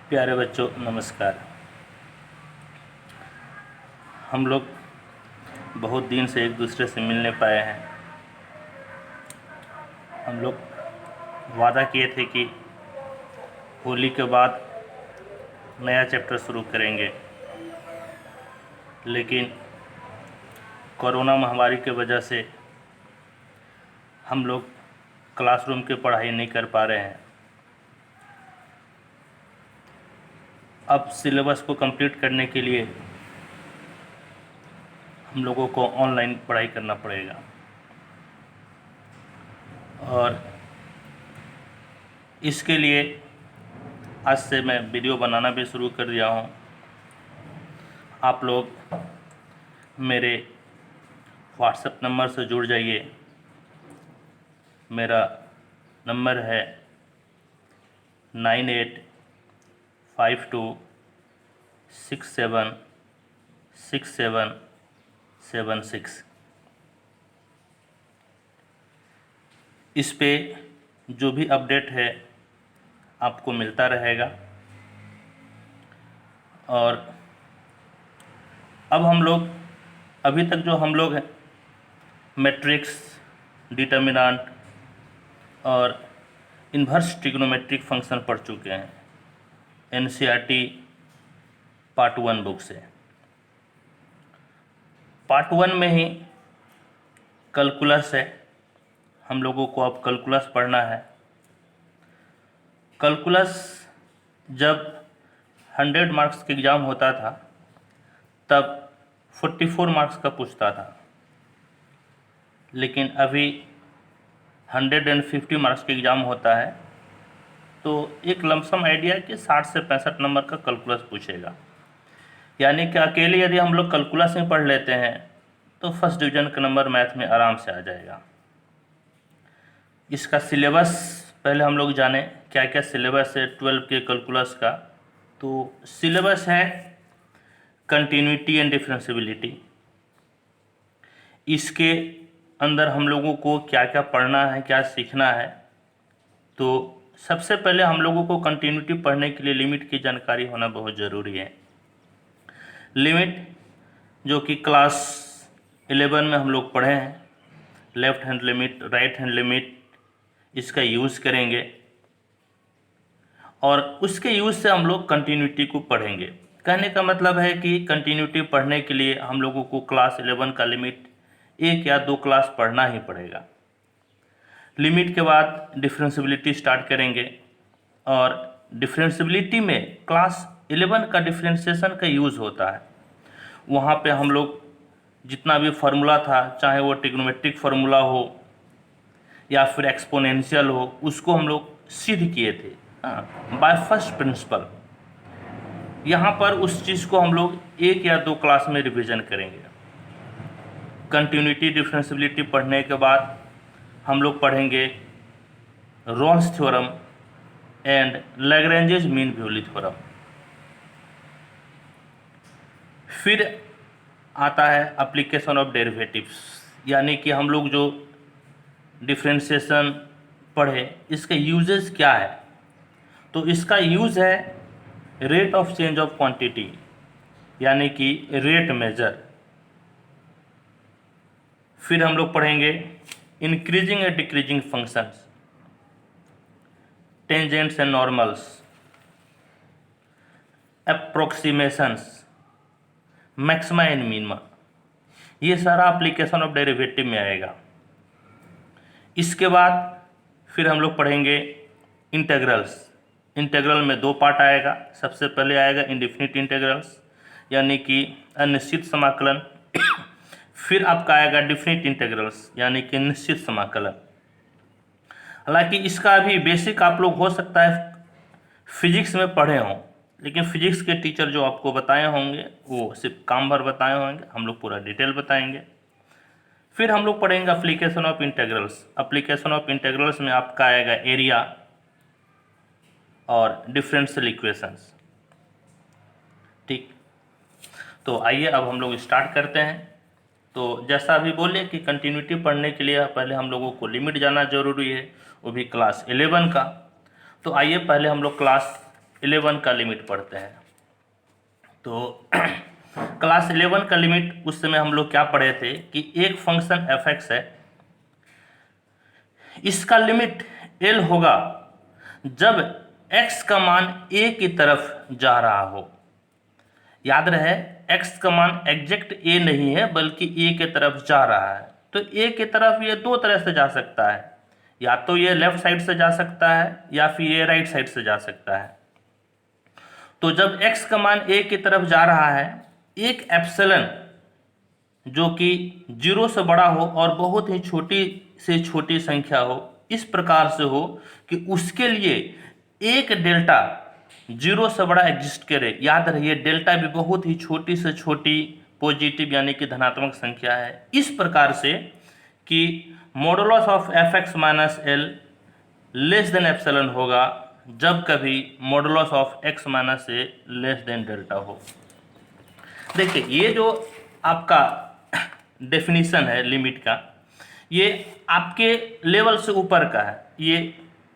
प्यारे बच्चों नमस्कार। हम लोग बहुत दिन से एक दूसरे से मिलने पाए हैं। हम लोग वादा किए थे कि होली के बाद नया चैप्टर शुरू करेंगे, लेकिन कोरोना महामारी के वजह से हम लोग क्लासरूम की पढ़ाई नहीं कर पा रहे हैं। अब सिलेबस को कंप्लीट करने के लिए हम लोगों को ऑनलाइन पढ़ाई करना पड़ेगा और इसके लिए आज से मैं वीडियो बनाना भी शुरू कर दिया हूँ। आप लोग मेरे व्हाट्सएप नंबर से जुड़ जाइए। मेरा नंबर है 9852676776। इस पे जो भी अपडेट है आपको मिलता रहेगा। और अब हम लोग अभी तक जो हम लोग हैं मैट्रिक्स, डिटर्मिनेंट और इन्वर्स ट्रिग्नोमेट्रिक फंक्शन पढ़ चुके हैं एनसीईआरटी पार्ट 1 बुक से। पार्ट 1 में ही कैलकुलस है, हम लोगों को अब कैलकुलस पढ़ना है। कैलकुलस जब 100 मार्क्स का एग्ज़ाम होता था तब 44 मार्क्स का पूछता था, लेकिन अभी 150 मार्क्स का एग्ज़ाम होता है तो एक लमसम आइडिया कि 60 से 65 नंबर का कैलकुलस पूछेगा। यानी कि अकेले यदि हम लोग कैलकुलस में पढ़ लेते हैं तो फर्स्ट डिवीज़न का नंबर मैथ में आराम से आ जाएगा। इसका सिलेबस पहले हम लोग जाने क्या क्या सिलेबस है 12 के कैलकुलस का। तो सिलेबस है कंटिन्यूटी एंड डिफरेंशियबिलिटी। इसके अंदर हम लोगों को क्या क्या पढ़ना है, क्या सीखना है। तो सबसे पहले हम लोगों को कंटिन्यूटी पढ़ने के लिए लिमिट की जानकारी होना बहुत ज़रूरी है। लिमिट जो कि क्लास 11 में हम लोग पढ़े हैं, left hand limit, right hand limit, इसका यूज़ करेंगे और उसके यूज़ से हम लोग कंटिन्यूटी को पढ़ेंगे। कहने का मतलब है कि कंटिन्यूटी पढ़ने के लिए हम लोगों को क्लास 11 का लिमिट 1 या 2 क्लास पढ़ना ही पड़ेगा। लिमिट के बाद डिफरेंशियबिलिटी स्टार्ट करेंगे और डिफरेंशियबिलिटी में क्लास 11 का डिफरेंशिएशन का यूज़ होता है। वहाँ पे हम लोग जितना भी फार्मूला था, चाहे वो ट्रिग्नोमेट्रिक फार्मूला हो या फिर एक्सपोनेंशियल हो, उसको हम लोग सिद्ध किए थे बाय फर्स्ट प्रिंसिपल। यहाँ पर उस चीज़ को हम लोग 1 या 2 क्लास में रिवीजन करेंगे। कंटिन्यूटी डिफरेंशियबिलिटी पढ़ने के बाद हम लोग पढ़ेंगे Rolle's theorem and Lagrange's mean value theorem. फिर आता है एप्लीकेशन ऑफ डेरिवेटिव्स, यानी कि हम लोग जो डिफरेंशिएशन पढ़े इसका यूजेस क्या है। तो इसका यूज़ है rate of change of quantity, यानी कि रेट मेजर। फिर हम लोग पढ़ेंगे increasing and decreasing functions, tangents and normals, approximations, maxima and minima. ये सारा एप्लीकेशन ऑफ डेरिवेटिव में आएगा। इसके बाद फिर हम लोग पढ़ेंगे इंटेग्रल्स। इंटेग्रल में 2 पार्ट आएगा। सबसे पहले आएगा इंडेफिनिट इंटेग्रल्स, यानी कि अनिश्चित समाकलन। फिर आपका आएगा डिफिनिट इंटेग्रल्स, यानी कि निश्चित समाकलन। हालांकि इसका अभी बेसिक आप लोग हो सकता है फिजिक्स में पढ़े हों, लेकिन फिजिक्स के टीचर जो आपको बताए होंगे वो सिर्फ काम भर बताए होंगे, हम लोग पूरा डिटेल बताएंगे। फिर हम लोग पढ़ेंगे application of integrals. Application of integrals में आपका आएगा एरिया और डिफरेंशियल इक्वेशंस। ठीक, तो आइए अब हम लोग स्टार्ट करते हैं। तो जैसा अभी बोले कि कंटिन्यूटी पढ़ने के लिए पहले हम लोगों को लिमिट जाना जरूरी है, वो भी क्लास 11 का। तो आइए पहले हम लोग क्लास 11 का लिमिट पढ़ते हैं। तो क्लास 11 का लिमिट उस समय हम लोग क्या पढ़े थे कि एक फंक्शन f(x) है, इसका लिमिट L होगा जब x का मान a की तरफ जा रहा हो। याद रहे x का मान एग्जैक्ट a नहीं है बल्कि a के तरफ जा रहा है। तो a की तरफ ये दो तरह से जा सकता है, या तो ये लेफ्ट साइड से जा सकता है या फिर ये राइट साइड से जा सकता है। तो जब x का मान a की तरफ जा रहा है, एक एप्सिलॉन जो कि 0 से बड़ा हो और बहुत ही छोटी से छोटी संख्या हो, इस प्रकार से हो कि उसके लिए एक डेल्टा 0 से बड़ा एग्जिस्ट करे। याद रहिए डेल्टा भी बहुत ही छोटी से छोटी पॉजिटिव यानी कि धनात्मक संख्या है। इस प्रकार से कि modulus of f(x) minus L less than epsilon होगा जब कभी modulus of x minus A less than delta हो। देखिए ये जो आपका डेफिनेशन है लिमिट का, ये आपके लेवल से ऊपर का है। ये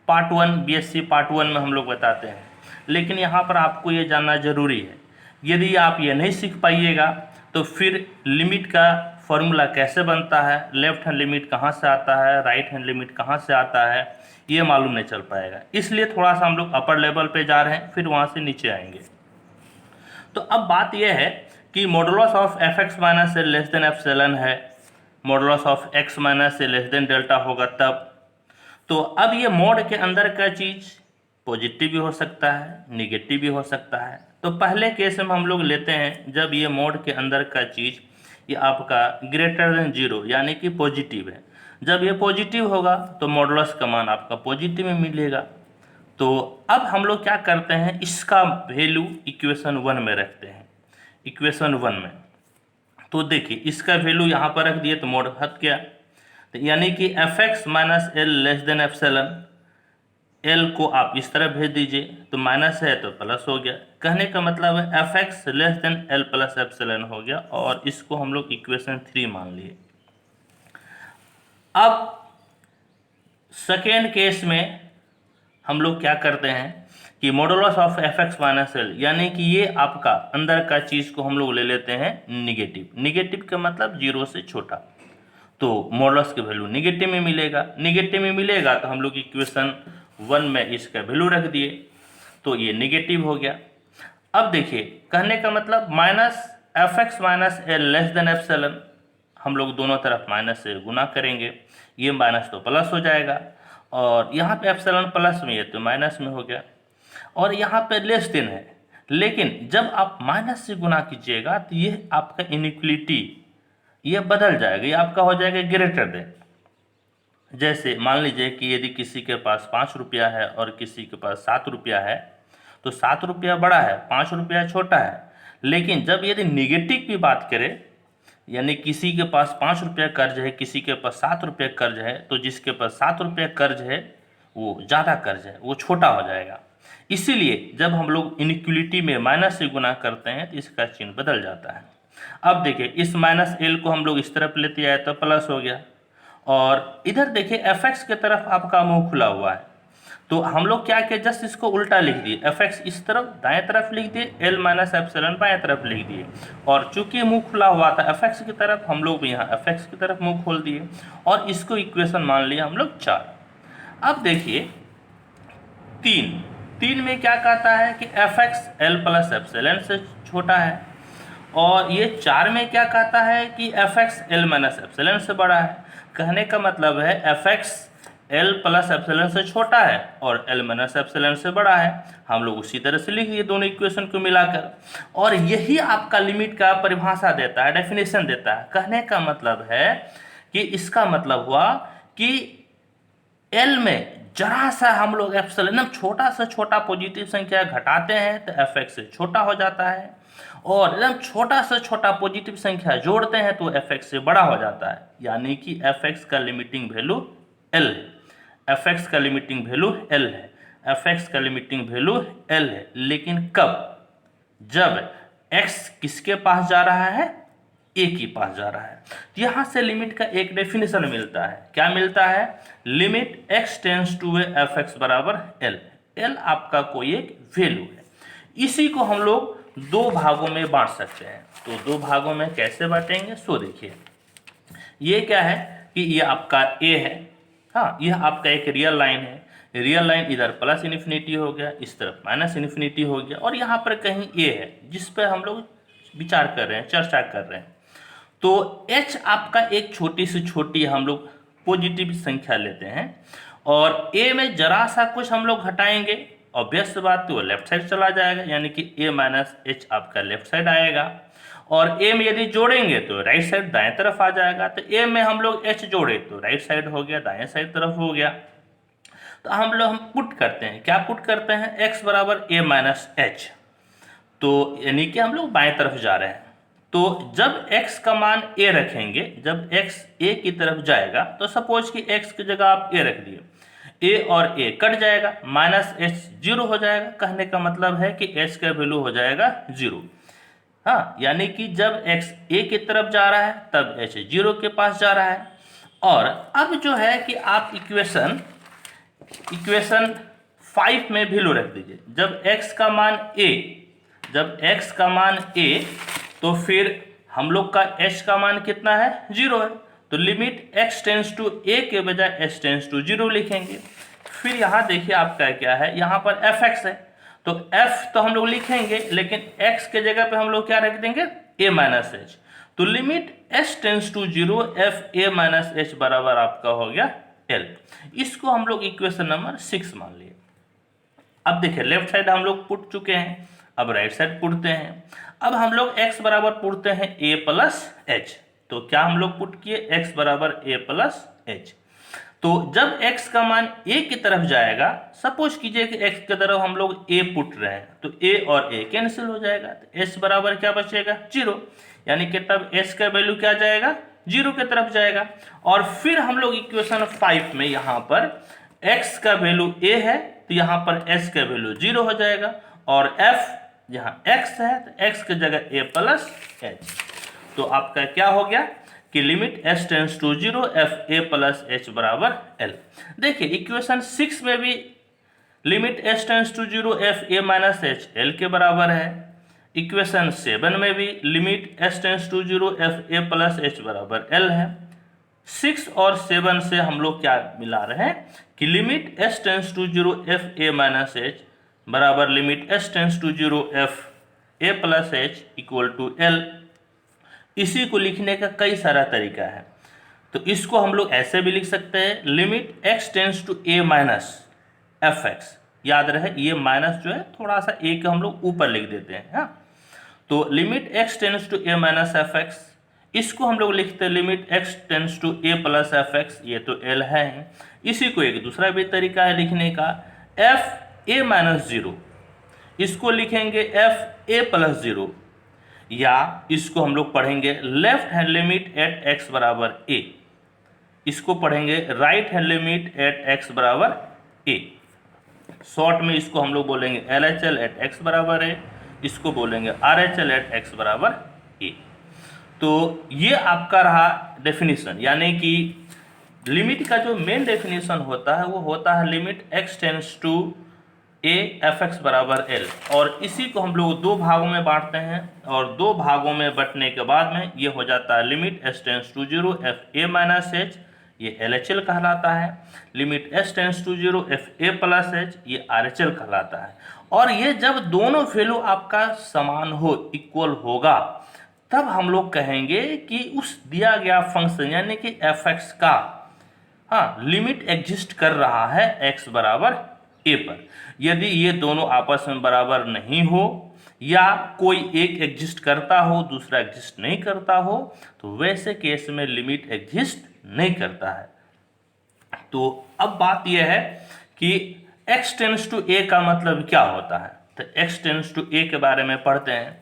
पार्ट 1 बीएससी पार्ट 1 में हम लोग बताते हैं, लेकिन यहाँ पर आपको ये जानना जरूरी है। यदि आप ये नहीं सीख पाइएगा तो फिर लिमिट का फॉर्मूला कैसे बनता है, लेफ्ट हैंड लिमिट कहाँ से आता है, राइट हैंड लिमिट कहाँ से आता है, ये मालूम नहीं चल पाएगा। इसलिए थोड़ा सा हम लोग अपर लेवल पे जा रहे हैं, फिर वहाँ से नीचे आएंगे। तो अब बात यह है कि modulus of f(x) minus A less than epsilon है, modulus of x minus A less than delta होगा तब। तो अब ये मोड के अंदर का चीज़ पॉजिटिव भी हो सकता है, निगेटिव भी हो सकता है। तो पहले केस में हम लोग लेते हैं जब ये मोड के अंदर का चीज़ ये आपका ग्रेटर देन 0 यानी कि पॉजिटिव है। जब ये पॉजिटिव होगा तो मॉडुलस का मान आपका पॉजिटिव में मिलेगा। तो अब हम लोग क्या करते हैं, इसका वैल्यू इक्वेशन 1 में रखते हैं। इक्वेशन 1 में तो देखिए इसका वैल्यू यहाँ पर रख दिए तो मोड हट गया। तो यानी कि f(x) minus L less than epsilon, L को आप इस तरह भेज दीजिए तो माइनस है तो प्लस हो गया। कहने का मतलब है f(x) less than L plus epsilon हो गया, और इसको हम लोग इक्वेशन 3 मान लिए। अब सेकेंड केस में हम लोग क्या करते हैं कि modulus of f(x) minus L यानी कि ये आपका अंदर का चीज़ को हम लोग ले लेते हैं निगेटिव। निगेटिव का मतलब 0 से छोटा, तो मॉडुलस की वैल्यू निगेटिव में मिलेगा। निगेटिव में मिलेगा तो हम लोग इक्वेशन 1 में इसका वैल्यू रख दिए तो ये निगेटिव हो गया। अब देखिए कहने का मतलब minus f(x) minus L less than epsilon, हम लोग दोनों तरफ माइनस से गुना करेंगे, ये माइनस तो प्लस हो जाएगा, और यहाँ पे एप्सिलॉन प्लस में है तो माइनस में हो गया, और यहाँ पे लेस देन है। लेकिन जब आप माइनस से गुना कीजिएगा तो ये आपका इनइक्वलिटी ये बदल जाएगा, ये आपका हो जाएगा ग्रेटर देन। जैसे मान लीजिए कि यदि किसी के पास 5 रुपया है और किसी के पास 7 रुपया है, तो 7 रुपया बड़ा है, 5 रुपया छोटा है। लेकिन जब यदि निगेटिव की बात करें, यानी किसी के पास 5 रुपया कर्ज है, किसी के पास 7 रुपया कर्ज है, तो जिसके पास 7 रुपया कर्ज है वो ज़्यादा कर्ज है, वो छोटा हो जाएगा। इसीलिए जब हम लोग इनइक्वलिटी में माइनस से गुना करते हैं तो इसका चिन्ह बदल जाता है। अब देखिए इस माइनस एल को हम लोग इस तरफ लेते आए तो प्लस हो गया, और इधर देखिए f(x) की तरफ आपका मुंह खुला हुआ है, तो हम लोग क्या किए जस्ट इसको उल्टा लिख दिए। f(x) इस तरफ दाएं तरफ लिख दिए, एल माइनस एप्सिलॉन बाएं तरफ लिख दिए, और चूंकि मुंह खुला हुआ था f(x) की तरफ, हम लोग भी यहाँ f(x) की तरफ मुंह खोल दिए, और इसको इक्वेशन मान लिया हम लोग 4। अब देखिए 3 में क्या कहता है कि f(x) एल प्लस एप्सिलॉन से छोटा है, और ये 4 में क्या कहता है कि f(x) एल माइनस एप्सिलॉन से बड़ा है। कहने का मतलब है f(x) एल प्लस एप्सिलॉन से छोटा है और एल माइनस एप्सिलॉन से बड़ा है। हम लोग उसी तरह से लिख दिए दोनों इक्वेशन को मिलाकर, और यही आपका लिमिट का परिभाषा देता है, डेफिनेशन देता है। कहने का मतलब है कि इसका मतलब हुआ कि एल में जरा सा हम लोग एप्सिलॉन एकदम छोटा से छोटा पॉजिटिव संख्या घटाते हैं तो f(x) से छोटा हो जाता है, और एकदम छोटा से छोटा पॉजिटिव संख्या जोड़ते हैं तो f(x) से बड़ा हो जाता है। यानी कि f(x) का लिमिटिंग वैल्यू L है, f(x) का लिमिटिंग वैल्यू L है, f(x) का लिमिटिंग वैल्यू L है। लेकिन कब? जब x किसके पास जा रहा है? a के पास जा रहा है। यहाँ से लिमिट का एक डेफिनेशन मिलता है। क्या मिलता है? Limit x tends to f(x) बराबर L। L आपका कोई एक वैल्यू है। इसी को हम लोग दो भागों में बांट सकते हैं। तो दो भागों में कैसे बांटेंगे, सो देखिए, ये क्या है कि ये आपका ए है, हाँ, यह आपका एक रियल लाइन है। रियल लाइन इधर प्लस इन्फिनिटी हो गया, इस तरफ माइनस इन्फिनिटी हो गया, और यहाँ पर कहीं ए है जिस पर हम लोग विचार कर रहे हैं, चर्चा कर रहे हैं। तो h आपका एक छोटी से छोटी हम लोग पॉजिटिव संख्या लेते हैं, और a में जरा सा कुछ हम लोग घटाएंगे, ऑब्वियस बात, तो लेफ्ट साइड चला जाएगा, यानी कि a माइनस एच आपका लेफ्ट साइड आएगा। और a में यदि जोड़ेंगे तो राइट साइड दाएं तरफ आ जाएगा। तो a में हम लोग h जोड़े तो राइट साइड हो गया, दाएं साइड तरफ हो गया। तो हम पुट करते हैं, क्या पुट करते हैं, x बराबर a माइनस एच, तो यानी कि हम लोग बाएं तरफ जा रहे हैं। तो जब x का मान a रखेंगे, जब x a की तरफ जाएगा, तो सपोज कि x की जगह आप a रख दिए, a और a कट जाएगा, माइनस h जीरो हो जाएगा। कहने का मतलब है कि h का वैल्यू हो जाएगा जीरो। हाँ, यानी कि जब x a की तरफ जा रहा है तब h जीरो के पास जा रहा है। और अब जो है कि आप इक्वेशन 5 में वैल्यू रख दीजिए। जब x का मान a, तो फिर हम लोग का h का मान कितना है, जीरो है। तो limit x tends to a के बजाय h टेंस टू जीरो लिखेंगे। फिर यहाँ देखिए आपका क्या है, यहाँ पर fx है, तो f तो हम लोग लिखेंगे, लेकिन x के जगह पे हम लोग क्या रख देंगे, a माइनस एच। तो limit h tends to zero f a minus H बराबर आपका हो गया l। इसको हम लोग इक्वेशन नंबर 6 मान लिए। अब देखिए लेफ्ट साइड हम लोग पुट चुके हैं, अब राइट साइड पुटते हैं। अब हम लोग x बराबर पुटते हैं a प्लस एच। तो क्या हम लोग पुट किए, x बराबर a प्लस एच। तो जब x का मान a की तरफ जाएगा, सपोज कीजिए कि x की तरफ हम लोग a पुट रहे हैं, तो a और a कैंसिल हो जाएगा, तो s बराबर क्या बचेगा, जीरो। यानी कि तब s का वैल्यू क्या जाएगा, जीरो की तरफ जाएगा। और फिर हम लोग इक्वेशन 5 में यहाँ पर x का वैल्यू a है, तो यहाँ पर s का वैल्यू जीरो हो जाएगा, और f जहाँ x है तो x की जगह a प्लस एच। तो आपका क्या हो गया कि limit s tends to zero f a plus h बराबर l। देखिए इक्वेशन 6 में भी limit s tends to zero f a minus h l के बराबर है। इक्वेशन 7 में भी limit s tends to zero f a plus h बराबर l है। 6 और 7 से हम लोग क्या मिला रहे हैं कि limit s tends to zero f a minus H बराबर limit s tends to zero f a plus H equal to l। इसी को लिखने का कई सारा तरीका है। तो इसको हम लोग ऐसे भी लिख सकते हैं, limit x tends to a minus f x. याद रहे ये माइनस जो है थोड़ा सा a का हम लोग ऊपर लिख देते हैं, हाँ। तो limit x tends to a minus f x, इसको हम लोग लिखते हैं limit x tends to a plus f x, ये तो l है। इसी को एक दूसरा भी तरीका है लिखने का, f a माइनस जीरो, इसको लिखेंगे f a प्लस जीरो, या इसको हम लोग पढ़ेंगे left hand limit at x बराबर a, इसको पढ़ेंगे right hand limit at x बराबर a। शॉर्ट में इसको हम लोग बोलेंगे LHL एट x बराबर a, इसको बोलेंगे RHL एट x बराबर a। तो ये आपका रहा डेफिनेशन, यानी कि लिमिट का जो मेन डेफिनेशन होता है वो होता है limit x tends to a f x बराबर l। और इसी को हम लोग दो भागों में बांटते हैं, और दो भागों में बंटने के बाद में ये हो जाता है limit s tends to zero f a minus h, ये LHL कहलाता है। Limit s tends to zero f a plus h, ये RHL कहलाता है। और ये जब दोनों वैल्यू आपका समान हो, इक्वल होगा, तब हम लोग कहेंगे कि उस दिया गया फंक्शन यानी कि एफ एक्स का, हाँ, लिमिट एग्जिस्ट कर रहा है x बराबर a पर। यदि ये दोनों आपस में बराबर नहीं हो, या कोई एक एग्जिस्ट करता हो दूसरा एग्जिस्ट नहीं करता हो, तो वैसे केस में लिमिट एग्जिस्ट नहीं करता है। तो अब बात यह है कि x टेंस टू a का मतलब क्या होता है। तो x टेंस टू a के बारे में पढ़ते हैं।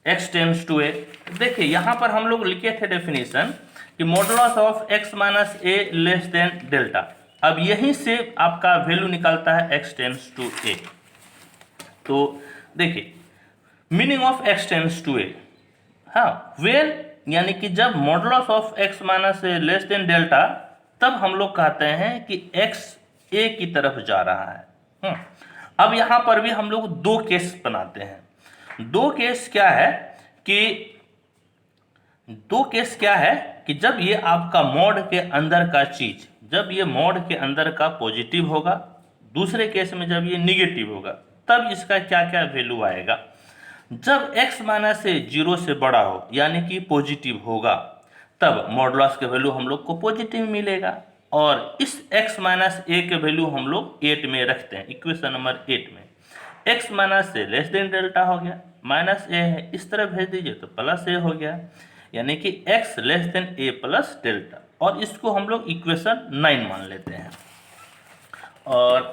x टेंस टू a, देखिए यहाँ पर हम लोग लिखे थे डेफिनेशन कि modulus of x minus a less than delta. अब यहीं से आपका वैल्यू निकलता है x टेंस टू a। तो देखिए meaning of x tends to a, हाँ, वेन यानी कि जब modulus of x minus a less than delta, तब हम लोग कहते हैं कि x a की तरफ जा रहा है। अब यहाँ पर भी हम लोग दो केस बनाते हैं। दो केस क्या है कि जब ये आपका मॉड के अंदर का चीज, जब ये मॉड के अंदर का पॉजिटिव होगा, दूसरे केस में जब ये निगेटिव होगा, तब इसका क्या क्या वैल्यू आएगा। जब x माइनस ए 0 से बड़ा हो यानी कि पॉजिटिव होगा, तब मॉडुलस के वैल्यू हम लोग को पॉजिटिव मिलेगा। और इस x माइनस ए के वैल्यू हम लोग 8 में रखते हैं, इक्वेशन नंबर 8 में। x minus A less than delta हो गया, माइनस ए है इस तरह भेज दीजिए तो प्लस ए हो गया, यानी कि x लेस देन ए प्लस डेल्टा। और इसको हम लोग इक्वेशन 9 मान लेते हैं। और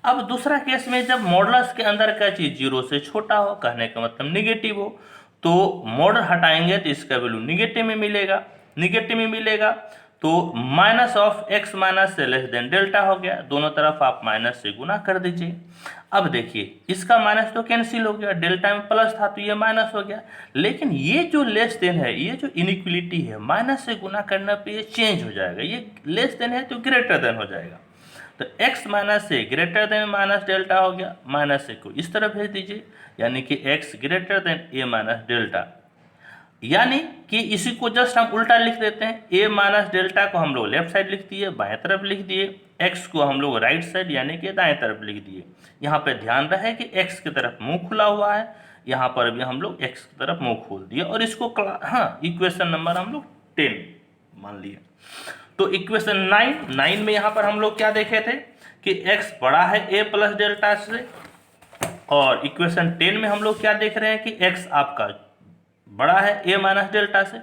अब दूसरा केस में जब मॉडुलस के अंदर का चीज 0 से छोटा हो, कहने का मतलब निगेटिव हो, तो मॉड हटाएंगे तो इसका वैल्यू निगेटिव में मिलेगा। तो माइनस ऑफ x माइनस से लेस देन डेल्टा हो गया, दोनों तरफ आप माइनस से गुना कर दीजिए। अब देखिए इसका माइनस तो कैंसिल हो गया, डेल्टा में प्लस था तो ये माइनस हो गया, लेकिन ये जो लेस देन है, ये जो इनइक्वलिटी है, माइनस से गुना करने पे ये चेंज हो जाएगा, ये लेस देन है तो ग्रेटर देन हो जाएगा। तो x माइनस से ग्रेटर देन माइनस डेल्टा हो गया, माइनस से को इस तरह भेज दीजिए, यानी कि x greater than a minus delta. यानी कि इसी को जस्ट हम उल्टा लिख देते हैं, a माइनस डेल्टा को हम लोग लेफ्ट साइड लिख दिए, बाएं तरफ लिख दिए, x को हम लोग राइट साइड यानी कि दाएं तरफ लिख दिए। यहाँ पे ध्यान रहे कि x की तरफ मुंह खुला हुआ है, यहाँ पर भी हम लोग x की तरफ मुंह खोल दिए, और इसको इक्वेशन नंबर हम लोग 10 मान लिए। तो इक्वेशन 9 में यहाँ पर हम लोग क्या देखे थे कि x बड़ा है a प्लस डेल्टा से, और इक्वेशन 10 में हम लोग क्या देख रहे हैं कि x आपका बड़ा है a माइनस डेल्टा से।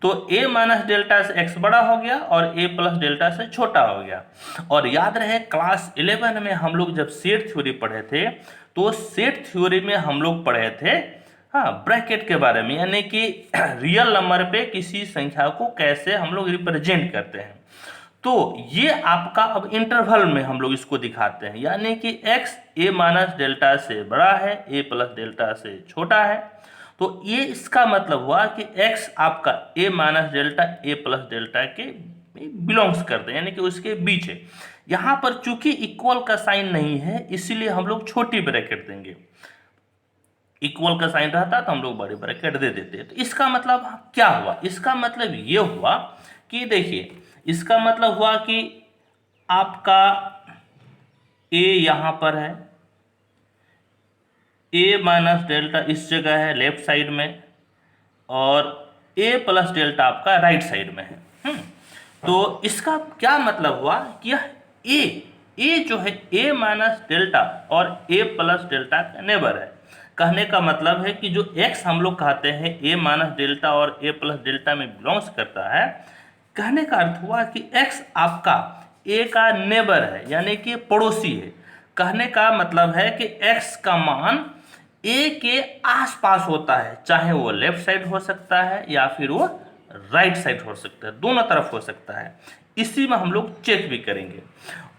तो a माइनस डेल्टा से x बड़ा हो गया और a प्लस डेल्टा से छोटा हो गया। और याद रहे क्लास 11 में हम लोग जब सेट थ्योरी पढ़े थे, तो सेट थ्योरी में हम लोग पढ़े थे ब्रैकेट के बारे में, यानी कि रियल नंबर पे किसी संख्या को कैसे हम लोग रिप्रेजेंट करते हैं। तो ये आपका अब इंटरवल में हम लोग इसको दिखाते हैं, यानी कि x a माइनस डेल्टा से बड़ा है, a प्लस डेल्टा से छोटा है। तो ये इसका मतलब हुआ कि x आपका a minus delta a plus delta के बिलोंग्स करते हैं, यानी कि उसके बीच है। यहाँ पर चूंकि इक्वल का साइन नहीं है, इसीलिए हम लोग छोटी ब्रैकेट देंगे। इक्वल का साइन रहता तो हम लोग बड़े ब्रैकेट दे देते। तो इसका मतलब क्या हुआ, इसका मतलब ये हुआ कि देखिए, इसका मतलब हुआ कि आपका a यहाँ पर है, a माइनस डेल्टा इस जगह है लेफ्ट साइड में, और a प्लस डेल्टा आपका राइट साइड में है। तो इसका क्या मतलब हुआ कि यह a जो है a माइनस डेल्टा और a प्लस डेल्टा का नेबर है। कहने का मतलब है कि जो x हम लोग कहते हैं a माइनस डेल्टा और a प्लस डेल्टा में बिलोंग्स करता है, कहने का अर्थ हुआ कि x आपका a का नेबर है, यानी कि पड़ोसी है। कहने का मतलब है कि x का मान a के आसपास होता है, चाहे वो लेफ्ट साइड हो सकता है या फिर वो राइट साइड हो सकता है, दोनों तरफ हो सकता है। इसी में हम लोग चेक भी करेंगे।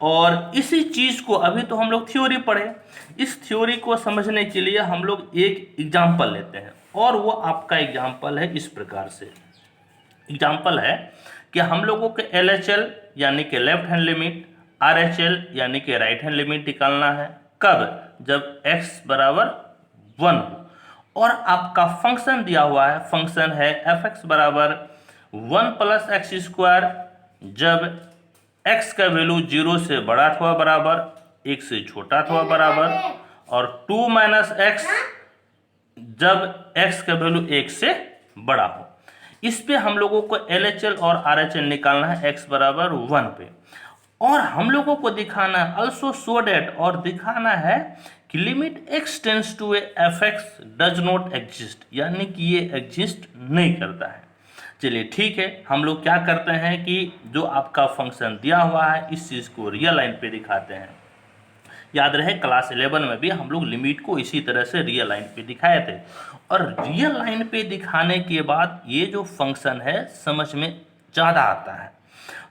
और इसी चीज को अभी तो हम लोग थ्योरी पढ़े, इस थ्योरी को समझने के लिए हम लोग एक एग्जाम्पल लेते हैं, और वो आपका एग्जाम्पल है इस प्रकार से। एग्जाम्पल है कि हम लोगों के LHL यानी कि लेफ्ट हैंड लिमिट, RHL यानी कि राइट हैंड लिमिट निकालना है। कब? जब x बराबर 1 हो, और आपका फंक्शन दिया हुआ है, फंक्शन है fx बराबर 1 प्लस एक्स स्क्वायर, जब x का वैल्यू 0 से बड़ा अथवा बराबर, 1 से छोटा अथवा बराबर, और 2 माइनस एक्स जब x का वैल्यू 1 से बड़ा हो। इस पे हम लोगों को LHL और RHL निकालना है x बराबर 1 पे, और हम लोगों को दिखाना है also so that, और दिखाना है कि limit x tends to fx does not exist, यानी कि ये एग्जिस्ट नहीं करता है। चलिए ठीक है, हम लोग क्या करते हैं कि जो आपका फंक्शन दिया हुआ है इस चीज़ को रियल लाइन पे दिखाते हैं। याद रहे क्लास 11 में भी हम लोग लिमिट को इसी तरह से रियल लाइन पे दिखाए थे, और रियल लाइन पे दिखाने के बाद ये जो फंक्शन है समझ में ज़्यादा आता है।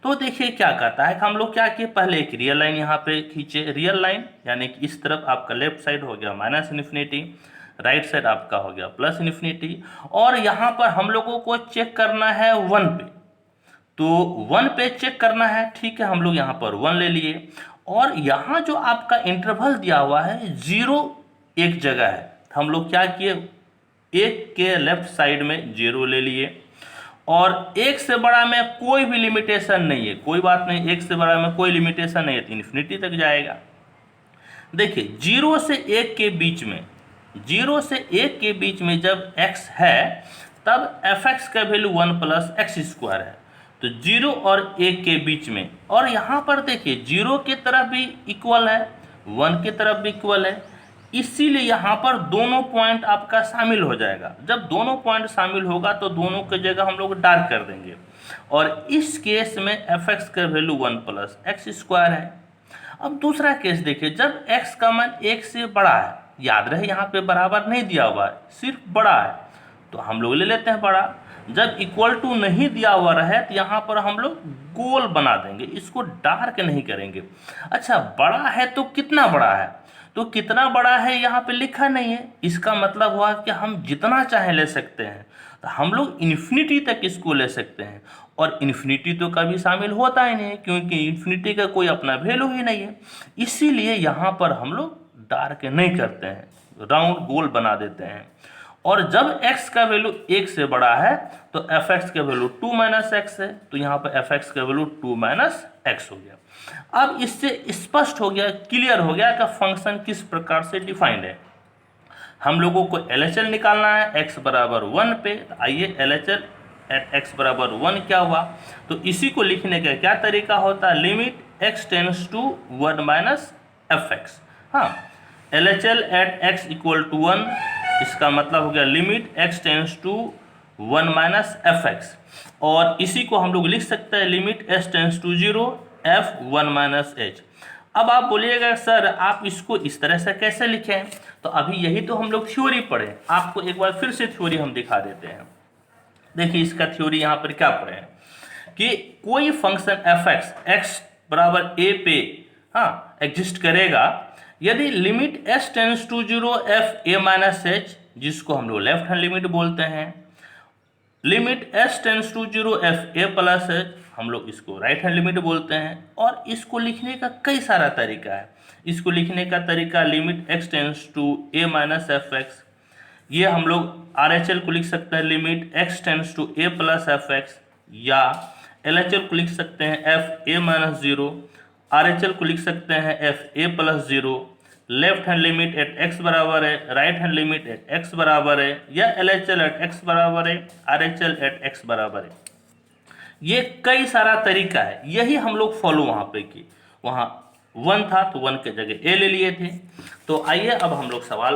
तो देखिए क्या कहता है कि हम लोग क्या किए, पहले एक रियल लाइन यहाँ पे खींचे, रियल लाइन यानी कि इस तरफ आपका लेफ्ट साइड हो गया माइनस इन्फिनिटी, राइट साइड आपका हो गया प्लस इन्फिनिटी, और यहाँ पर हम लोगों को चेक करना है 1 पे। तो 1 पे चेक करना है, ठीक है, हम लोग यहाँ पर 1 ले लिए, और यहाँ जो आपका इंटरवल दिया हुआ है 0 एक जगह है, हम लोग क्या किए, एक के लेफ्ट साइड में 0 ले लिए और एक से बड़ा में कोई भी लिमिटेशन नहीं है, कोई बात नहीं, एक से बड़ा में कोई लिमिटेशन नहीं है तो इन्फिनिटी तक जाएगा। देखिए 0 से 1 के बीच में, 0 से 1 के बीच में जब x है तब fx का वैल्यू 1 प्लस एक्स स्क्वायर है, तो 0 और 1 के बीच में, और यहाँ पर देखिए 0 की तरफ भी इक्वल है, 1 की तरफ भी इक्वल है, इसीलिए यहाँ पर दोनों पॉइंट आपका शामिल हो जाएगा। जब दोनों पॉइंट शामिल होगा तो दोनों की जगह हम लोग डार्क कर देंगे, और इस केस में fx का वैल्यू 1 प्लस एक्स स्क्वायर है। अब दूसरा केस देखिए, जब x का मान 1 से बड़ा है, याद रहे यहाँ पे बराबर नहीं दिया हुआ है, सिर्फ बड़ा है, तो हम लोग ले लेते हैं बड़ा। जब इक्वल टू नहीं दिया हुआ रहे तो यहाँ पर हम लोग गोल बना देंगे, इसको डार्क नहीं करेंगे। अच्छा, बड़ा है तो कितना बड़ा है, तो कितना बड़ा है यहाँ पे लिखा नहीं है, इसका मतलब हुआ कि हम जितना चाहे ले सकते हैं, तो हम लोग इन्फिनिटी तक इसको ले सकते हैं, और इन्फिनिटी तो कभी शामिल होता ही नहीं है क्योंकि इन्फिनिटी का कोई अपना वैल्यू ही नहीं है, इसीलिए यहाँ पर हम लोग डार्क नहीं करते हैं, राउंड गोल बना देते हैं। और जब x का वैल्यू 1 से बड़ा है तो fx का वैल्यू 2 माइनस एक्स है, तो यहाँ पर fx का वैल्यू 2 माइनस एक्स हो गया। अब इससे स्पष्ट हो गया, क्लियर हो गया कि फंक्शन किस प्रकार से डिफाइंड है। हम लोगों को LHL निकालना है x बराबर 1 पे, तो आइए LHL एट x बराबर 1 क्या हुआ, तो इसी को लिखने का क्या तरीका होता है, limit x tends to 1 minus fx। हाँ, LHL at x equal to 1, इसका मतलब हो गया limit x tends to 1 minus fx, और इसी को हम लोग लिख सकते हैं limit s tends to 0 f 1 minus h। अब आप बोलिएगा सर आप इसको इस तरह से कैसे लिखें, तो अभी यही तो हम लोग थ्योरी पढ़े, आपको एक बार फिर से थ्योरी हम दिखा देते हैं। देखिए इसका थ्योरी यहाँ पर क्या पढ़े हैं कि कोई फंक्शन fx x बराबर a पे हाँ एग्जिस्ट करेगा यदि limit s tends to 0 f a minus h, जिसको हम लोग लेफ्ट हैंड लिमिट बोलते हैं, limit s tends to 0 f a plus h, हम लोग इसको राइट हैंड लिमिट बोलते हैं। और इसको लिखने का कई सारा तरीका है, इसको लिखने का तरीका limit x tends to a minus f x, ये हम लोग RHL को लिख सकते हैं limit x tends to a plus f x, या LHL को लिख सकते हैं f a माइनस 0, RHL को लिख सकते हैं f a plus 0, left hand limit at x बराबर है, right hand limit at x बराबर है, या LHL एट x बराबर है, RHL एट x बराबर है। ये कई सारा तरीका है, यही हम लोग फॉलो वहाँ पे की, वहाँ 1 था तो 1 के जगह a ले लिए थे। तो आइए अब हम लोग सवाल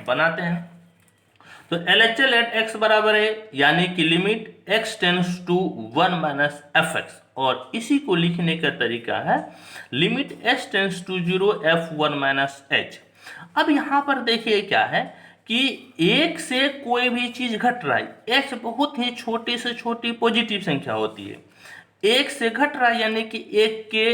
बनाते हैं। तो LHL एट x बराबर है यानी कि limit x tends to 1 minus f x, और इसी को लिखने का तरीका है limit s tends to 0 f1 minus h। अब यहाँ पर देखिए क्या है कि एक से कोई भी चीज घट रहा है, h बहुत ही छोटी से छोटी पॉजिटिव संख्या होती है, एक से घट रहा है यानी कि एक के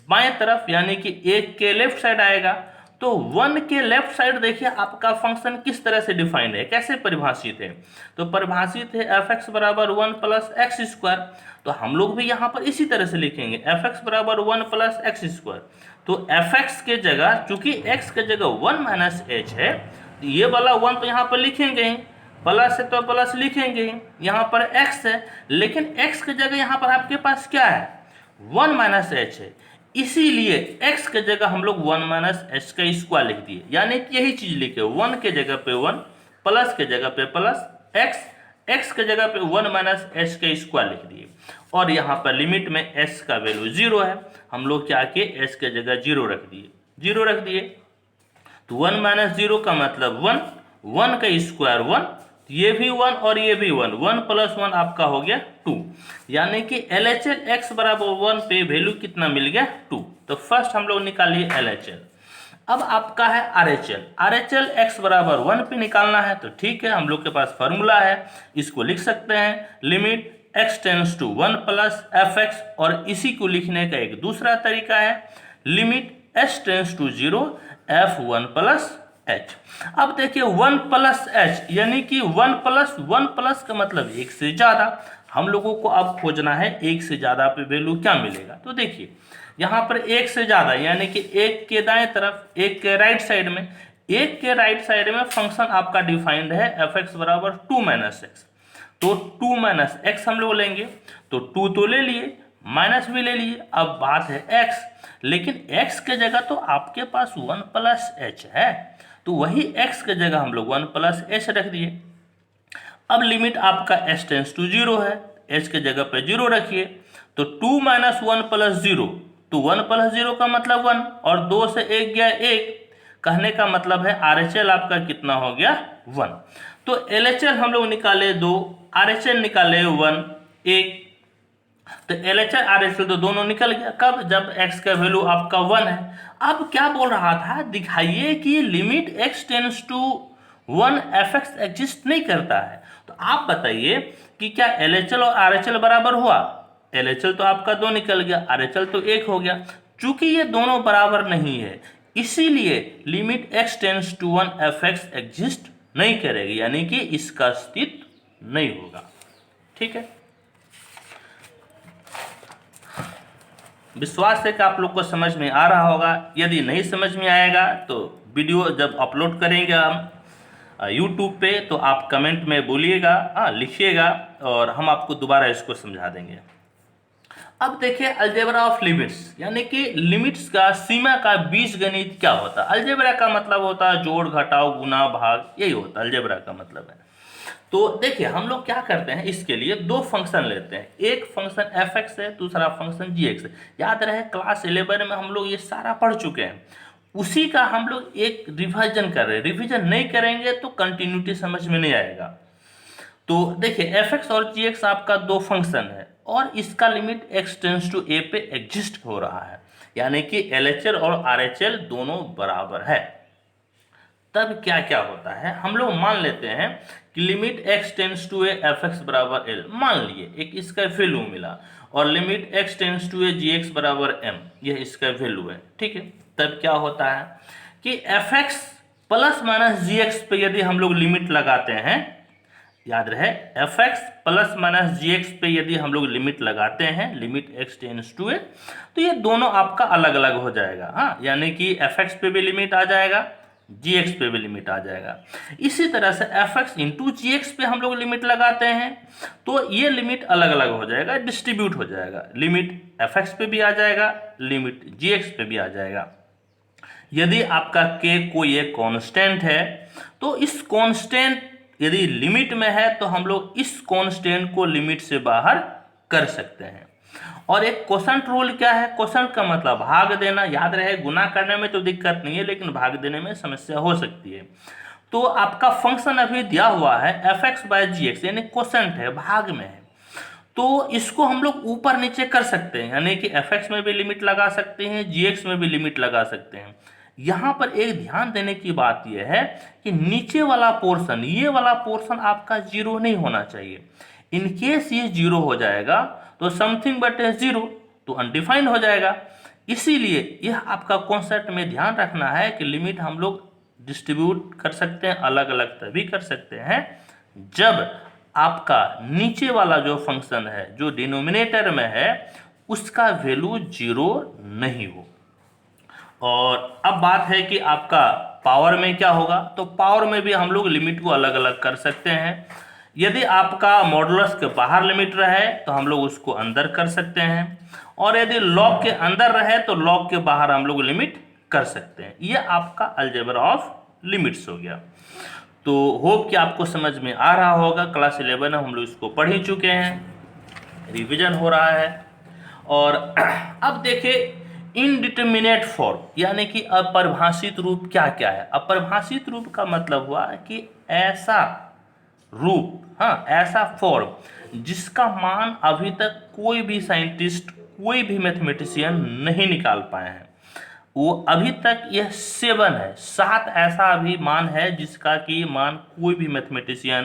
बाएं तरफ यानी कि एक के लेफ्ट साइड आएगा, तो 1 के लेफ्ट साइड देखिए आपका फंक्शन किस तरह से डिफाइंड है, कैसे परिभाषित है, तो परिभाषित है fx बराबर 1 प्लस एक्स स्क्वायर, तो हम लोग भी यहाँ पर इसी तरह से लिखेंगे fx बराबर 1 प्लस एक्स स्क्वायर। तो fx के जगह चूंकि x के जगह 1 माइनस h है, तो ये वाला 1 तो यहाँ पर लिखेंगे ही, प्लस है तो प्लस लिखेंगे ही, यहाँ पर x है, लेकिन x के जगह यहाँ पर आपके पास क्या है 1 माइनस h है, इसीलिए x के जगह हम लोग 1 माइनस एच का स्क्वायर लिख दिए, यानी कि यही चीज लिखे 1 के जगह पे 1, प्लस के जगह पे प्लस x के जगह पे 1 माइनस एच का स्क्वायर लिख दिए, और यहाँ पर लिमिट में s का वैल्यू 0 है, हम लोग क्या किए s के जगह 0 रख दिए, 0 रख दिए, तो 1 माइनस 0 का मतलब 1, 1 का स्क्वायर 1, ये भी 1 और ये भी 1, 1 प्लस 1 आपका हो गया 2, यानी कि LHL x बराबर 1 पे वैल्यू कितना मिल गया 2। तो फर्स्ट हम लोग निकालिए LHL। अब आपका है RHL x बराबर 1 पे निकालना है, तो ठीक है हम लोग के पास फॉर्मूला है, इसको लिख सकते हैं limit x tends to 1 plus f x, और इसी को लिखने का एक दूसरा तरीका है limit s tends to 0 f1 plus h। अब देखिए 1 प्लस h यानी कि 1 प्लस का मतलब एक से ज्यादा, हम लोगों को अब खोजना है एक से ज्यादा पे वैल्यू क्या मिलेगा। तो देखिए यहाँ पर एक से ज़्यादा, यानी कि एक के दाएं तरफ, एक के राइट साइड में, एक के राइट साइड में फंक्शन आपका डिफाइंड है एफ एक्स बराबर 2 माइनस एक्स। तो 2 माइनस एक्स हम लोग लेंगे, तो 2 तो ले लिए, माइनस भी ले लिए, अब बात है x, लेकिन x के जगह तो आपके पास 1 प्लस एच है, तो वही x के जगह हम लोग 1 प्लस एच रख दिए। अब लिमिट आपका s टेंस टू 0 है, h के जगह पे 0 रखिए, तो 2 माइनस 1 प्लस 0, तो 1 प्लस 0 का मतलब 1, और 2 से 1 गया 1, कहने का मतलब है RHL आपका कितना हो गया 1। तो LHL हम लोग निकाले 2, RHL निकाले 1 1, तो LHL RHL तो दोनों निकल गया, कब, जब x का वैल्यू आपका 1 है। अब क्या बोल रहा था, दिखाइए कि limit x tends to 1 fx exist नहीं करता है। तो आप बताइए कि क्या LHL और RHL बराबर हुआ? LHL तो आपका 2 निकल गया, RHL तो 1 हो गया। चूंकि ये दोनों बराबर नहीं है, इसीलिए limit x tends to 1 fx exist नहीं करेगी, यानी कि इसका अस्तित्व नहीं होगा। ठीक है, विश्वास है कि आप लोग को समझ में आ रहा होगा। यदि नहीं समझ में आएगा तो वीडियो जब अपलोड करेंगे हम यूट्यूब पे, तो आप कमेंट में बोलिएगा, लिखिएगा, और हम आपको दोबारा इसको समझा देंगे। अब देखिए अलजेब्रा ऑफ लिमिट्स, यानी कि लिमिट्स का, सीमा का बीजगणित क्या होता है। अलजेब्रा का मतलब होता है जोड़, घटाव, गुना, भाग, यही होता है अलजेब्रा का मतलब है। तो देखिए हम लोग क्या करते हैं, इसके लिए दो फंक्शन लेते हैं, एक फंक्शन एफ एक्स है, दूसरा फंक्शन जी एक्स है। याद रहे क्लास 11 में हम लोग ये सारा पढ़ चुके हैं, उसी का हम लोग एक रिविजन कर रहे हैं। रिविजन नहीं करेंगे तो कंटिन्यूटी समझ में नहीं आएगा। तो देखिए एफ एक्स और जी एक्स आपका दो फंक्शन है, और इसका लिमिट एक्स टेंस टू ए पे एग्जिस्ट हो रहा है, यानी कि LHL और RHL दोनों बराबर है। तब क्या क्या होता है, हम लोग मान लेते हैं कि limit x tends to a f x बराबर एल, मान लिए एक इसका वैल्यू मिला, और limit x tends to a g x बराबर m, यह इसका वैल्यू है। ठीक है, तब क्या होता है कि एफ एक्स प्लस माइनस जी एक्स पे यदि हम लोग लिमिट लगाते हैं, याद रहे एफ एक्स प्लस माइनस जी एक्स पे यदि हम लोग लिमिट लगाते हैं, लिमिट x टेंस टू ए, तो ये दोनों आपका अलग अलग हो जाएगा। हाँ, यानी कि एफ एक्स पे भी लिमिट आ जाएगा, जी एक्स पे भी लिमिट आ जाएगा। इसी तरह से एफ एक्स इंटू जी एक्स पे हम लोग लिमिट लगाते हैं, तो ये लिमिट अलग अलग हो जाएगा, डिस्ट्रीब्यूट हो जाएगा। लिमिट एफ एक्स पे भी आ जाएगा, लिमिट जी एक्स पे भी आ जाएगा। यदि आपका k कोई एक कांस्टेंट है, तो इस कांस्टेंट यदि लिमिट में है, तो हम लोग इस कांस्टेंट को लिमिट से बाहर कर सकते हैं। और एक कोसेंट रूल क्या है, कोसेंट का मतलब भाग देना। याद रहे गुना करने में तो दिक्कत नहीं है, लेकिन भाग देने में समस्या हो सकती है। तो आपका फंक्शन अभी दिया हुआ है एफ एक्स बाय जी एक्स, यानी कोसेंट है, भाग में है, तो इसको हम लोग ऊपर नीचे कर सकते हैं, यानी कि एफ एक्स में भी लिमिट लगा सकते हैं, जी एक्स में भी लिमिट लगा सकते हैं। यहाँ पर एक ध्यान देने की बात यह है कि नीचे वाला पोर्शन, ये वाला पोर्शन आपका जीरो नहीं होना चाहिए। इनकेस ये जीरो हो जाएगा तो समथिंग बट ए जीरो, तो अनडिफाइंड हो जाएगा। इसीलिए यह आपका कॉन्सेप्ट में ध्यान रखना है कि लिमिट हम लोग डिस्ट्रीब्यूट कर सकते हैं, अलग अलग तभी कर सकते हैं जब आपका नीचे वाला जो फंक्शन है, जो डिनोमिनेटर में है, उसका वैल्यू जीरो नहीं हो। और अब बात है कि आपका पावर में क्या होगा, तो पावर में भी हम लोग लिमिट को अलग अलग कर सकते हैं। यदि आपका मॉडुलस के बाहर लिमिट रहे तो हम लोग उसको अंदर कर सकते हैं, और यदि लॉग के अंदर रहे तो लॉग के बाहर हम लोग लिमिट कर सकते हैं। यह आपका अलजेब्रा ऑफ लिमिट्स हो गया। तो होप कि आपको समझ में आ रहा होगा। क्लास 11 में हम लोग इसको पढ़ ही चुके हैं, रिवीजन हो रहा है। और अब देखिए इनडिटर्मिनेट फॉर्म, यानी कि अपरिभाषित रूप क्या क्या है। अपरिभाषित रूप का मतलब हुआ कि ऐसा रूप, हाँ ऐसा फॉर्म जिसका मान अभी तक कोई भी साइंटिस्ट, कोई भी मैथमेटिशियन नहीं निकाल पाए हैं। वो अभी तक यह 7 है, 7 ऐसा अभी मान है जिसका कि मान कोई भी मैथमेटिशियन,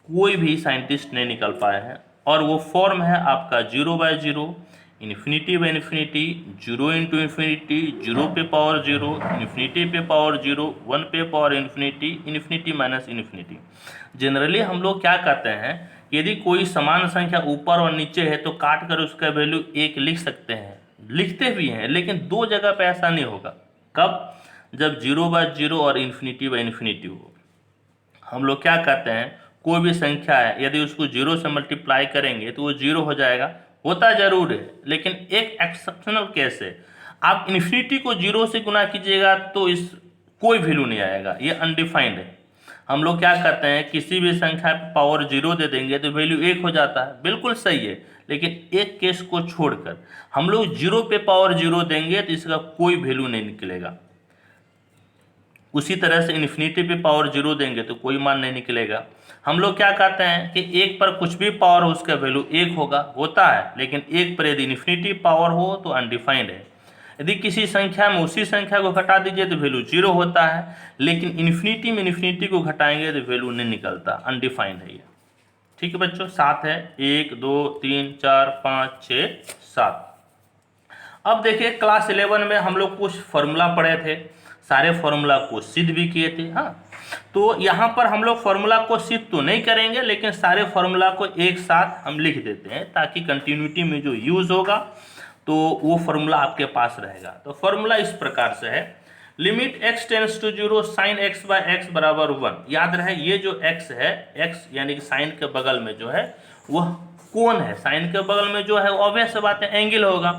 कोई भी साइंटिस्ट नहीं निकाल पाए हैं। और वो फॉर्म है आपका 0/0, infinity by infinity, 0 into infinity, 0 पे पावर 0, इन्फिनिटी पे पावर 0, 1 पे power infinity, infinity minus infinity. Generally हम लोग क्या कहते हैं, यदि कोई समान संख्या ऊपर और नीचे है तो काट कर उसका वैल्यू 1 लिख सकते हैं, लिखते भी हैं, लेकिन दो जगह पे ऐसा नहीं होगा। कब? जब 0/0 और इन्फिनिटी हो। हम लोग क्या कहते हैं, कोई भी संख्या है यदि उसको 0 से मल्टीप्लाई करेंगे तो वो 0 हो जाएगा, होता जरूर है, लेकिन एक एक्सेप्शनल केस है। आप इन्फिनिटी को 0 से गुना कीजिएगा तो इस कोई वैल्यू नहीं आएगा, ये अनडिफाइंड है। हम लोग क्या करते हैं, किसी भी संख्या पे पावर 0 दे देंगे तो वैल्यू 1 हो जाता है, बिल्कुल सही है। लेकिन एक केस को छोड़कर हम लोग 0 पे पावर 0 देंगे तो इसका कोई वैल्यू नहीं निकलेगा। उसी तरह से इन्फिनिटी पे पावर 0 देंगे तो कोई मान नहीं निकलेगा। हम लोग क्या कहते हैं कि 1 पर कुछ भी पावर हो उसका वैल्यू 1 होगा, होता है, लेकिन 1 पर यदि इन्फिनिटी पावर हो तो अनडिफाइंड है। यदि किसी संख्या में उसी संख्या को घटा दीजिए तो वैल्यू 0 होता है, लेकिन इन्फिनिटी में इन्फिनिटी को घटाएंगे तो वैल्यू नहीं निकलता, अनडिफाइंड है ये। ठीक है बच्चों, 7 है, 1 2 3 4 5 6 7। अब देखिए क्लास 11 में हम लोग कुछ फॉर्मूला पढ़े थे, सारे फॉर्मूला को सिद्ध भी किए थे। हाँ, तो यहाँ पर हम लोग फॉर्मूला को सिद्ध तो नहीं करेंगे, लेकिन सारे फॉर्मूला को एक साथ हम लिख देते हैं ताकि कंटिन्यूटी में जो यूज होगा तो वो फॉर्मूला आपके पास रहेगा। तो फॉर्मूला इस प्रकार से है, limit x tends to 0 sine x by x बराबर 1। याद रहे ये जो x है, x यानी कि साइन के बगल में जो है वह कोण है, साइन के बगल में जो है ऑब्वियस बात है एंगल होगा।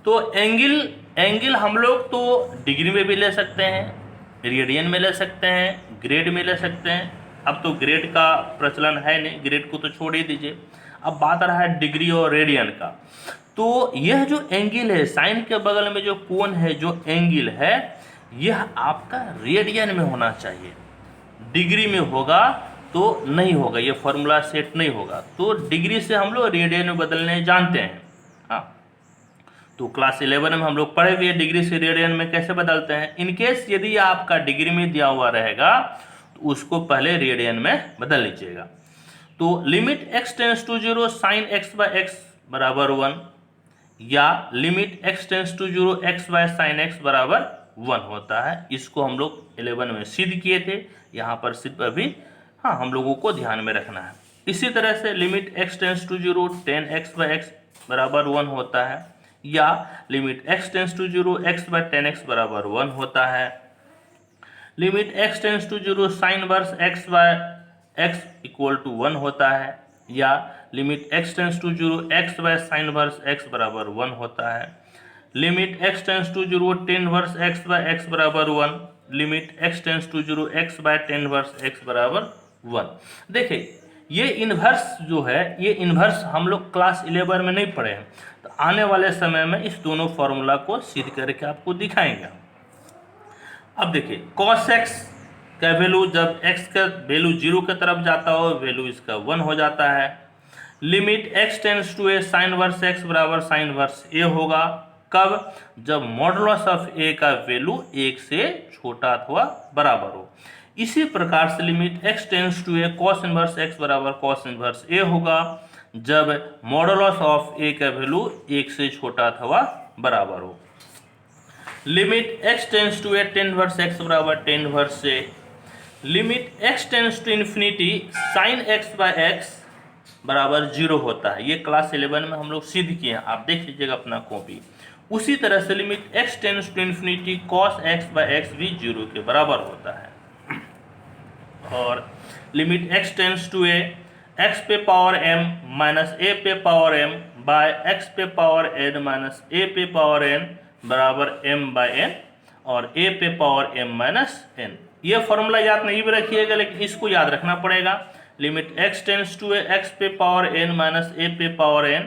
तो एंगल हम लोग तो डिग्री में भी ले सकते हैं, रेडियन में ले सकते हैं, ग्रेड में ले सकते हैं। अब तो ग्रेड का प्रचलन है नहीं, ग्रेड को तो छोड़ ही दीजिए। अब बात आ रहा है डिग्री और रेडियन का। तो यह जो एंगल है, साइन के बगल में जो कोण है, जो एंगल है, यह आपका रेडियन में होना चाहिए। डिग्री में होगा तो नहीं होगा, ये फॉर्मूला सेट नहीं होगा। तो डिग्री से हम लोग रेडियन में बदलने जानते हैं। हाँ, तो क्लास 11 में हम लोग पढ़े हुए डिग्री से रेडियन में कैसे बदलते हैं। इनकेस यदि आपका डिग्री में दिया हुआ रहेगा तो उसको पहले रेडियन में बदल लीजिएगा। तो limit x tends to 0 sine x by x बराबर 1 या limit x tends to 0 x by sine x बराबर 1 होता है। इसको हम लोग 11 में सिद्ध किए थे, यहाँ पर सिद्ध अभी हाँ हम लोगों को ध्यान में रखना है। इसी तरह से limit x tends to 0 10x by x बराबर 1 होता है या limit x tends to 0 x by 10x बराबर 1 होता है। Limit x tends to 0 sine inverse x by x equal to 1 होता है या limit x tends to 0 x by sine inverse x बराबर 1 होता है। Limit x tends to 0 tan inverse x by x बराबर 1, limit x tends to 0 x by tan inverse x बराबर 1। देखिए ये इन्वर्स जो है, ये इन्वर्स हम लोग क्लास 11 में नहीं पढ़े हैं, तो आने वाले समय में इस दोनों फॉर्मूला को सिद्ध करके आपको दिखाएंगे। अब देखिए cos x का वैल्यू जब x का वैल्यू 0 की तरफ जाता हो वैल्यू इसका 1 हो जाता है। Limit x tends to a sine inverse x बराबर साइन वर्स a होगा, कब? जब मॉडुलस ऑफ a का वैल्यू 1 से छोटा अथवा बराबर हो। इसी प्रकार से limit x tends to a cos inverse x बराबर cos इनवर्स a होगा जब मॉडुलस ऑफ a का वैल्यू 1 से छोटा अथवा बराबर हो। Limit x tends to a tan inverse x बराबर tan inverse a। Limit x tends to infinity sine x by x बराबर 0 होता है। ये क्लास 11 में हम लोग सिद्ध किए हैं, आप देख लीजिएगा अपना कॉपी। उसी तरह से limit x tends to infinity cos x by x भी 0 के बराबर होता है। और limit x tends to a x पे पावर m माइनस a पे पावर m बाय x पे पावर n माइनस a पे पावर n बराबर m बाय n और a पे पावर m माइनस n। ये फॉर्मूला याद नहीं भी रखिएगा, लेकिन इसको याद रखना पड़ेगा। Limit x tends to a x पे पावर n माइनस a पे power n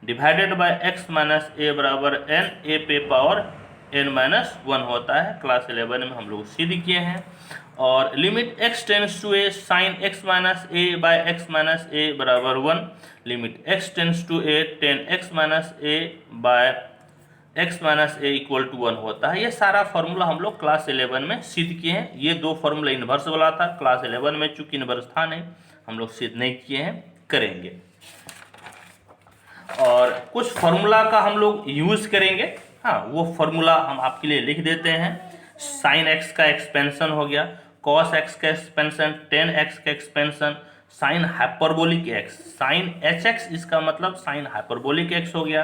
divided by x minus a बराबर n a पे पावर n माइनस 1 होता है। क्लास 11 में हम लोग सिद्ध किए हैं। और limit x tends to a sine x minus a by x minus a बराबर 1, limit x tends to a tan x minus a by x minus a equal to 1 होता है। ये सारा फॉर्मूला हम लोग क्लास 11 में सिद्ध किए हैं। ये दो फॉर्मूला इन्वर्स वाला था, क्लास 11 में चूंकि इन्वर्स था नहीं हम लोग सिद्ध नहीं किए हैं, करेंगे। और कुछ फॉर्मूला का हम लोग यूज करेंगे। हाँ, वो फॉर्मूला हम आपके लिए लिख देते हैं। साइन x का एक्सपेंशन हो गया, cos x का एक्सपेंशन, tan x का expansion, sine hyperbolic x, sine hx इसका मतलब साइन हाइपरबोलिक x हो गया,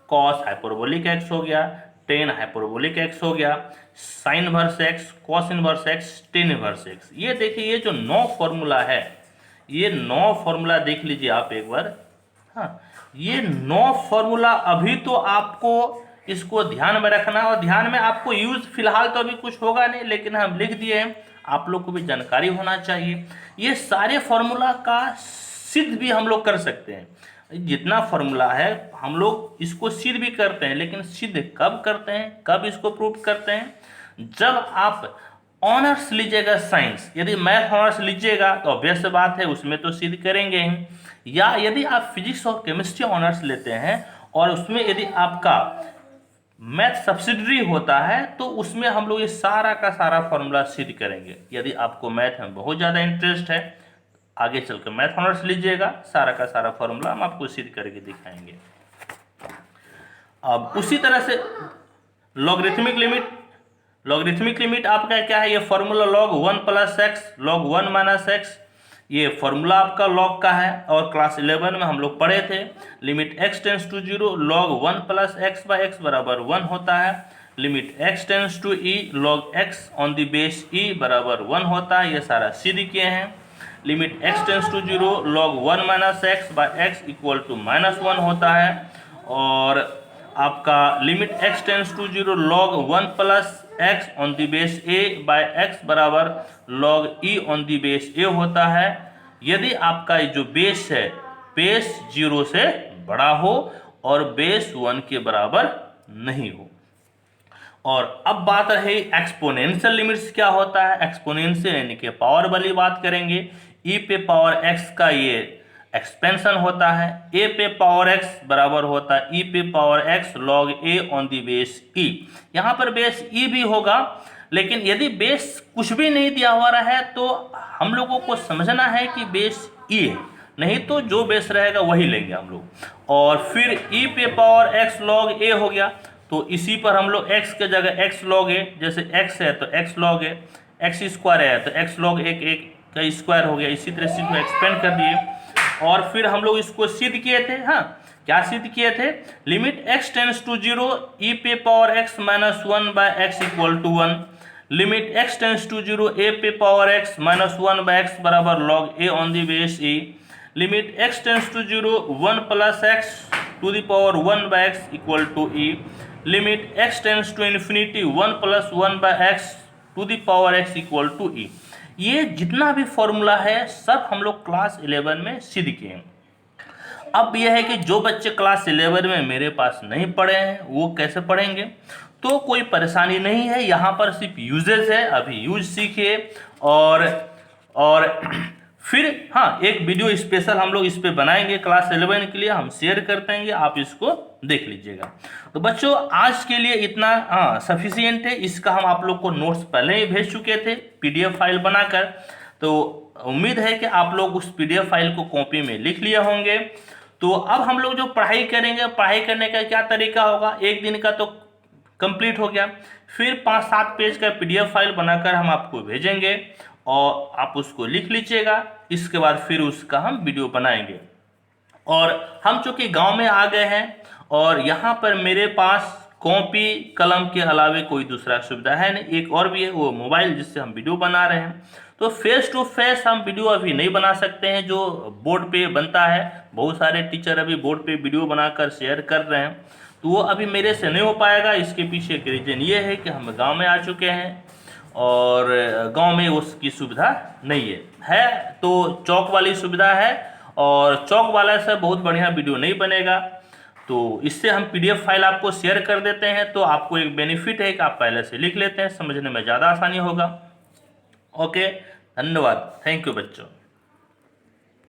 कॉस हाइपरबोलिक एक्स हो गया, टेन हाइपरबोलिक एक्स हो गया, sine inverse x, cos inverse x, tan inverse x. ये देखिए ये जो 9 फॉर्मूला है, ये 9 फॉर्मूला देख लीजिए आप एक बार। हाँ, ये 9 फॉर्मूला अभी तो आपको इसको ध्यान में रखना है, और ध्यान में आपको यूज फिलहाल तो अभी कुछ होगा नहीं, लेकिन हम लिख दिए हैं, आप लोग को भी जानकारी होना चाहिए। ये सारे फॉर्मूला का सिद्ध भी हम लोग कर सकते हैं। जितना फॉर्मूला है हम लोग इसको सिद्ध भी करते हैं, लेकिन सिद्ध कब करते हैं, कब इसको प्रूव करते हैं? जब आप ऑनर्स लीजिएगा साइंस, यदि मैथ ऑनर्स लीजिएगा तो ऑब्वियस बात है उसमें तो सिद्ध करेंगे ही, या यदि आप फिजिक्स और केमिस्ट्री ऑनर्स लेते हैं और उसमें यदि आपका मैथ सब्सिडरी होता है तो उसमें हम लोग ये सारा का सारा फॉर्मूला सिद्ध करेंगे। यदि आपको मैथ में बहुत ज़्यादा इंटरेस्ट है, आगे चलकर मैथ ऑनर्स लीजिएगा, सारा का सारा फॉर्मूला हम आपको सिद्ध करके दिखाएंगे। अब उसी तरह से लॉगरिथमिक लिमिट, लॉगरिथमिक लिमिट आपका क्या है? ये formula log 1 + x log 1 - x, ये फॉर्मूला आपका log का है, और क्लास 11 में हम लोग पढ़े थे limit x tends to 0 log 1 + x/x बराबर 1 होता है, limit x tends to e log x on the base e बराबर 1 होता है। ये सारा सिद्ध किए हैं। Limit x tends to 0 log 1 - x/x = -1 होता है, और आपका limit x tends to 0 log 1 + x on the base a/x बराबर log e on the base a होता है, यदि आपका जो बेस है बेस 0 से बड़ा हो और बेस 1 के बराबर नहीं हो। और अब बात रही एक्सपोनेंशियल लिमिट्स क्या होता है। एक्सपोनेंशियल यानी कि पावर वाली बात करेंगे। e पे पावर x का ये एक्सपेंशन होता है, a पे पावर x बराबर होता है e पे power x log a on the base e। यहाँ पर बेस e भी होगा, लेकिन यदि बेस कुछ भी नहीं दिया हुआ है तो हम लोगों को समझना है कि बेस e है, नहीं तो जो बेस रहेगा वही लेंगे हम लोग। और फिर e पे पावर x log a हो गया, तो इसी पर हम लोग x के जगह x log a, जैसे x है तो x log a, x² है तो x log 1 का स्क्वायर हो गया। इसी तरह से इसको एक्सपेंड कर दिए, और फिर हम लोग इसको सिद्ध किए थे। हाँ, क्या सिद्ध किए थे? Limit x tends to 0 e पे power x - 1/x = 1, limit x tends to 0 a पे पावर x - 1/x बराबर log a on the base e, limit x tends to 0 1 + x to the power 1/x = e, limit x tends to infinity 1 + 1/x to the power x = e। ये जितना भी formula है सब हम लोग class 11 में सिद्ध किए। अब यह है कि जो बच्चे क्लास 11 में मेरे पास नहीं पढ़े हैं वो कैसे पढ़ेंगे? तो कोई परेशानी नहीं है, यहाँ पर सिर्फ यूजेस है, अभी यूज सीखिए। और फिर हाँ, एक वीडियो स्पेशल हम लोग इस पे बनाएंगे क्लास 11 के लिए, हम शेयर कर देंगे, आप इसको देख लीजिएगा। तो बच्चों आज के लिए इतना सफिशियंट है। इसका हम आप लोग को नोट्स पहले ही भेज चुके थे PDF फाइल बनाकर, तो उम्मीद है कि आप लोग उस PDF फाइल को कॉपी में लिख लिए होंगे। तो अब हम लोग जो पढ़ाई करेंगे, पढ़ाई करने का क्या तरीका होगा, एक दिन का तो कंप्लीट हो गया, फिर 5-7 पेज का PDF फाइल बनाकर हम आपको भेजेंगे और आप उसको लिख लीजिएगा। इसके बाद फिर उसका हम वीडियो बनाएंगे। और हम चूँकि गांव में आ गए हैं और यहाँ पर मेरे पास कॉपी कलम के अलावे कोई दूसरा सुविधा है नहीं, एक और भी है वो मोबाइल, जिससे हम वीडियो बना रहे हैं। तो फेस टू फेस हम वीडियो अभी नहीं बना सकते हैं जो बोर्ड पे बनता है। बहुत सारे टीचर अभी बोर्ड पे वीडियो बनाकर शेयर कर रहे हैं, तो वो अभी मेरे से नहीं हो पाएगा। इसके पीछे एक रीज़न ये है कि हम गांव में आ चुके हैं और गांव में उसकी सुविधा नहीं है तो चौक वाली सुविधा है, और चौक वाला से बहुत बढ़िया वीडियो नहीं बनेगा। तो इससे हम PDF फाइल आपको शेयर कर देते हैं, तो आपको एक बेनिफिट है कि आप पहले से लिख लेते हैं, समझने में ज़्यादा आसानी होगा। ओके, धन्यवाद, थैंक यू बच्चों।